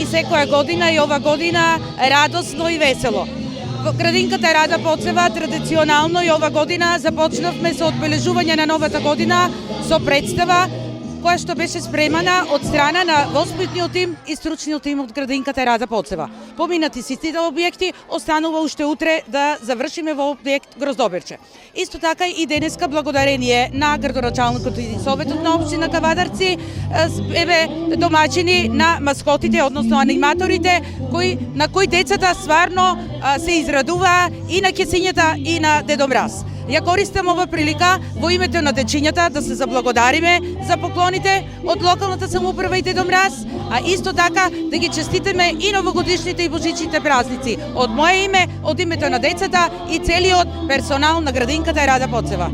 и секоја година и ова година радосно и весело. Градинката Рада Поцева традиционално и ова година започнавме со одбележување на новата година со представа која што беше спремана од страна на воспитниот тим и стручниот тим од градинката Рада Поцева. Поминати сите објекти, останува уште утре да завршиме во објект Гроздобирче. Исто така и денеска благодарение на градоначалникот и советот на општина Кавадарци еве домаќини на маскотите, односно аниматорите на кои децата стварно се израдуваа и на кесињата и на Дедо Мраз. Ја користам ова прилика во името на дечињата да се заблагодариме за поклоните од локалната самоуправа и Дедо Мраз, а исто така да ги честитиме и новогодишните и божичните празници од мое име, од името на децата и целиот персонал на градинката Рада Поцева.